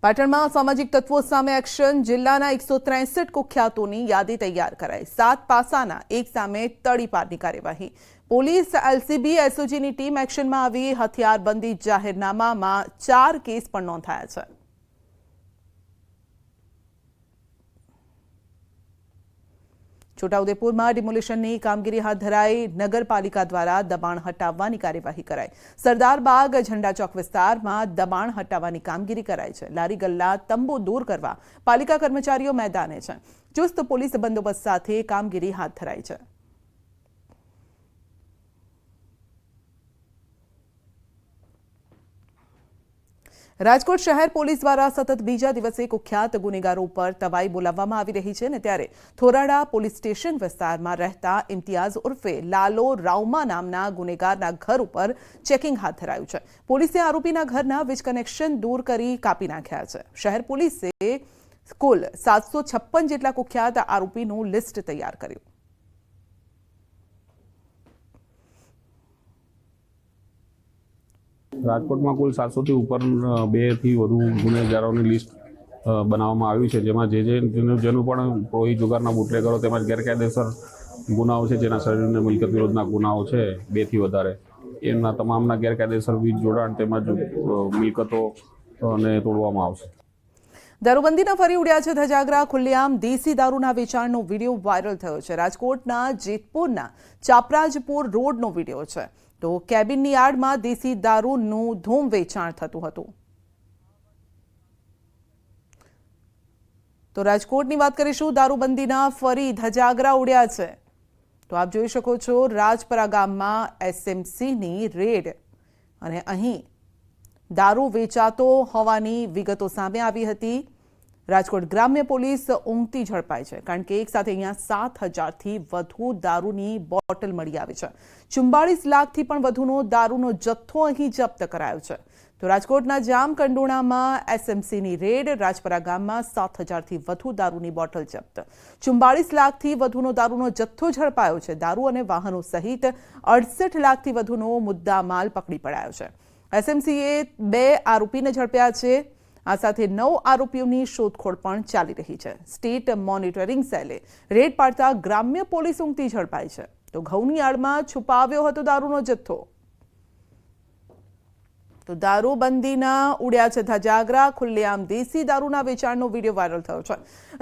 પાટણમાં સામાજિક તત્વો સામે એક્શન જિલ્લાના 163 કુખ્યાતોની યાદી તૈયાર કરાઈ 7 પાસાના એક સામે તડીપારની કાર્યવાહી પોલીસ એલસીબી એસઓજીની ટીમ એક્શનમાં આવી હથિયારબંધી જાહેરનામામાં 4 કેસ પણ નોંધાયા છે છોટાઉદેપુરમાં ડિમોલિશનની કામગીરી હાથ ધરાઈ નગરપાલિકા દ્વારા દબાણ હટાવવાની કાર્યવાહી કરાઈ સરદારબાગ ઝંડા ચોક વિસ્તારમાં દબાણ હટાવવાની કામગીરી કરાઈ છે લારી ગલ્લા તંબુ દૂર કરવા પાલિકા કર્મચારીઓ મેદાને છે ચુસ્ત પોલીસ બંદોબસ્ત સાથે કામગીરી હાથ ધરાઈ છે રાજકોટ શહેર પોલીસ દ્વારા સતત બીજા દિવસે કુખ્યાત ગુનેગારો પર તવાઈ બોલાવવામાં આવી રહી છે ને ત્યારે થોરાડા પોલીસ સ્ટેશન વિસ્તારમાં રહેતા ઇમ્તિયાઝ ઉર્ફે લાલો રાઉમા નામના ગુનેગારના ઘર ઉપર ચેકિંગ હાથ ધરાયું છે પોલીસે આરોપીના ઘરના વીજ કનેક્શન દૂર કરી કાપી નાખ્યા છે શહેર પોલીસે કુલ 756 જેટલા કુખ્યાત આરોપીનું લિસ્ટ તૈયાર કર્યું રાજકોટમાં કુલ 700 થી ઉપર 2 થી વધુ ગુનેગારોની લિસ્ટ બનાવવામાં આવી છે જેમાં જેનું પણ પ્રોહી જુગારના બુટલેગરો તેમજ ગેરકાયદેસર ગુનાઓ છે જેના શરીર અને મિલકત વિરોધના ગુનાઓ છે 2 થી વધારે એમના તમામના ગેરકાયદેસર વીજ જોડાણ તેમજ મિલકતો અને તોડવામાં આવશે દારૂબંધીના ફરી ઉડ્યા છે ધજાગરા ખુલ્લેઆમ દેશી દારૂના વેચાણનો વિડીયો વાયરલ થયો છે રાજકોટના જેતપુરના ચાપરાજપુર રોડનો વિડીયો છે તો કેબિનની યાર્ડમાં દેશી દારૂનું ધૂમ વેચાણ થતું હતું તો રાજકોટની વાત કરીશું દારૂબંધીના ફરી ધજાગરા ઉડ્યા છે તો આપ જોઈ શકો છો રાજપરા ગામમાં એસએમસીની રેડ અને અહીં દારૂ વેચાતો હોવાની વિગતો સામે આવી હતી રાજકોટ ગ્રામ્ય પોલીસ ઊંઘતી ઝડપાઈ છે કારણ કે એક સાથે અહીંયા 7,000થી વધુ દારૂની બોટલ મળી આવી છે 44 લાખથી પણ વધુનો દારૂનો જથ્થો અહીં જપ્ત કરાયો છે તો રાજકોટના જામકંડોણામાં એસએમસીની રેડ રાજપરા ગામમાં 7,000થી વધુ દારૂની બોટલ જપ્ત 44 લાખથી વધુનો દારૂનો જથ્થો ઝડપાયો છે દારૂ અને વાહનો સહિત 68 લાખથી વધુનો મુદ્દામાલ પકડી પડાયો છે એસએમસીએ 2 આરોપીને ઝડપ્યા છે આ સાથે 9 આરોપીઓની શોધખોળ પણ ચાલી રહી છે સ્ટેટ મોનિટરિંગ સેલે રેડ પાડતા ગ્રામ્ય પોલીસ ઊંઘતી ઝડપાઈ છે તો ઘઉંની આડમાં છુપાવ્યો હતો દારૂનો જથ્થો તો દારૂબંધીના ઉડ્યા છે ધજાગરા ખુલ્લેઆમ દેશી દારૂના વેચાણનો વિડીયો વાયરલ થયો છે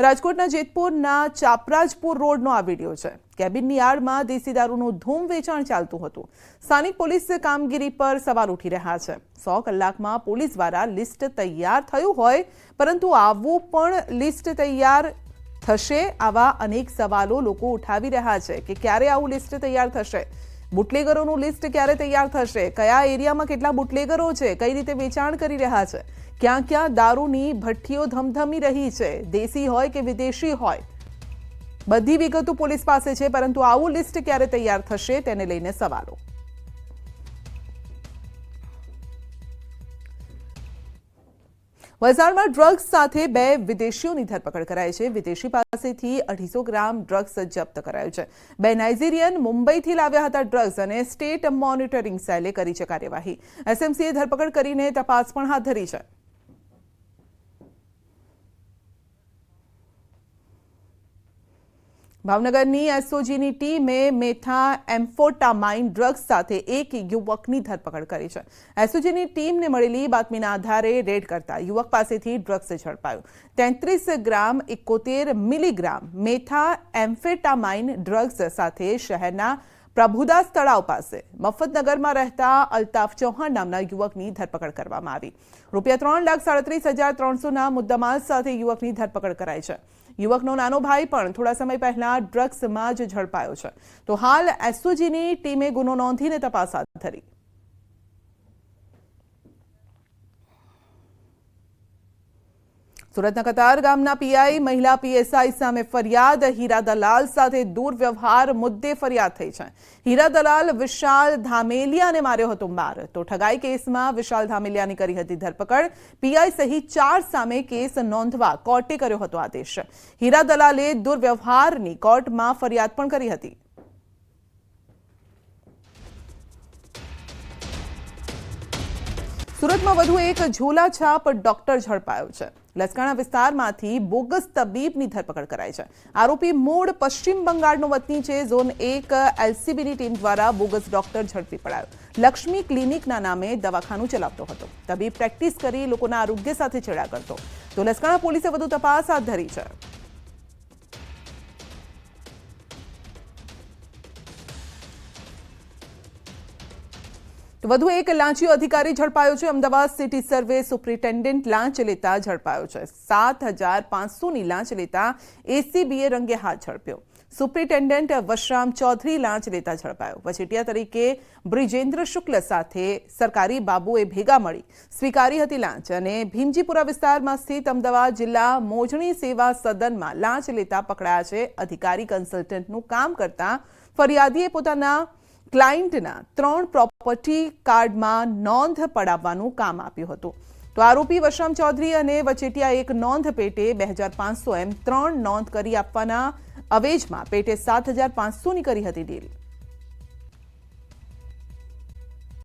રાજકોટના જેતપુરના ચાપરાજપુર રોડનો આ વિડીયો છે કેબિનની યાર્ડમાં દેશી દારૂનું ધૂમ વેચાણ ચાલતું હતું સ્થાનિક પોલીસ કામગીરી પર સવાલ ઉઠી રહ્યા છે 100 કલાકમાં પોલીસ દ્વારા લિસ્ટ તૈયાર થયું હોય પરંતુ આવું પણ લિસ્ટ તૈયાર થશે આવા અનેક સવાલો લોકો ઉઠાવી રહ્યા છે કે ક્યારે આવું લિસ્ટ તૈયાર થશે બુટલેગરોનું લિસ્ટ ક્યારે તૈયાર થશે કયા એરિયામાં કેટલા બુટલેગરો છે કઈ રીતે વેચાણ કરી રહ્યા છે ક્યાં ક્યાં દારૂની ભઠ્ઠીઓ ધમધમી રહી છે દેશી હોય કે વિદેશી હોય બધી વિગતો પોલીસ પાસે છે પરંતુ આવું લિસ્ટ ક્યારે તૈયાર થશે તેને લઈને સવાલો વલસાડમાં ડ્રગ્સ સાથે 2 વિદેશીઓની ધરપકડ કરાઈ છે વિદેશી પાસેથી 250 ગ્રામ ડ્રગ્સ જપ્ત કરાયું છે 2 નાઇજીરિયન મુંબઈથી લાવ્યા હતા ડ્રગ્સ અને સ્ટેટ મોનિટરિંગ સેલે કરી છે કાર્યવાહી એસએમસીએ ધરપકડ કરીને તપાસ પણ હાથ ધરી છે ભાવનગરની એસઓજીની ટીમે મેથા એમ્ફેટામાઇન ડ્રગ્સ સાથે એક યુવકની ધરપકડ કરી છે એસઓજીની ટીમને મળેલી બાતમીના આધારે રેડ કરતા યુવક પાસેથી ડ્રગ્સ ઝડપાયું 33 ગ્રામ 71 મિલીગ્રામ મેથા એમ્ફેટામાઇન ડ્રગ્સ સાથે શહેરના પ્રભુદાસ તળાવ પાસે મફતનગરમાં રહેતા અલ્તાફ ચૌહાણ નામના યુવકની ધરપકડ કરવામાં આવી ₹3,37,300ના મુદ્દામાલ સાથે યુવકની ધરપકડ કરાઈ છે યુવકનો નાનો ભાઈ પણ થોડા સમય પહેલા ડ્રગ્સમાં જ ઝડપાયો છે તો હાલ એસઓજીની ટીમે ગુનો નોંધીને તપાસ હાથ ધરી સુરતના કતાર ગામના પીઆઈ મહિલા પીએસઆઈ સામે ફરિયાદ હીરા દલાલ સાથે દુર્વ્યવહાર મુદ્દે ફરિયાદ થઈ છે હીરા દલાલ વિશાલ ધામેલિયાને માર્યો હતો માર તો ઠગાઈ કેસમાં વિશાલ ધામેલિયાની કરી હતી ધરપકડ પીઆઈ સહિત 4 સામે કેસ નોંધવા કોર્ટે કર્યો હતો આદેશ હીરા દલાલે દુર્વ્યવહારની કોર્ટમાં ફરિયાદ પણ કરી હતી સુરતમાં વધુ એક ઝોલાછાપ ડોક્ટર ઝડપાયો છે. લસકાણા વિસ્તારમાંથી બોગસ તબીબની ધરપકડ કરાઈ છે. આરોપી મૂળ પશ્ચિમ બંગાળનો વતની છે. ઝોન 1 એલસીબીની ટીમ દ્વારા બોગસ ડોક્ટર ઝડપી પડાયો. લક્ષ્મી ક્લિનિકના નામે દવાખાનું ચલાવતો હતો. તબીબ પ્રેક્ટિસ કરી લોકોના આરોગ્ય સાથે છેડા કરતો. તો લસકાણા પોલીસે વધુ તપાસ હાથ ધરી છે. વધુ એક લાંચિયો અધિકારી ઝડપાયો છે. અમદાવાદ સિટી સર્વે સુપ્રિન્ટેન્ડન્ટ લાંચ લેતા ઝડપાયો છે. 7,500ની લાંચ લેતા એસીબીએ રંગે હાથ ઝડપ્યો. સુપ્રિન્ટેન્ડન્ટ વશરામ ચૌધરી લાંચ લેતા ઝડપાયો. વચેટિયા તરીકે બ્રિજેન્દ્ર શુક્લ સાથે સરકારી બાબુએ ભેગા મળી સ્વીકારી હતી લાંચ અને ભીમજીપુરા વિસ્તારમાં સ્થિત અમદાવાદ જિલ્લા મોજણી સેવા સદનમાં લાંચ લેતા પકડાયા છે. અધિકારી કન્સલ્ટન્ટનું કામ કરતા ફરિયાદીએ પોતાના ક્લાયન્ટના 3 પ્રોપર્ટી કાર્ડમાં નોંધ પડાવવાનું કામ આપ્યું હતું. તો આરોપી વશરામ ચૌધરી અને વચેટિયા એક નોંધ પેટે 2,500 એમ 3 નોંધ કરી આપવાના અવેજમાં પેટે 7,500ની કરી હતી ડીલ.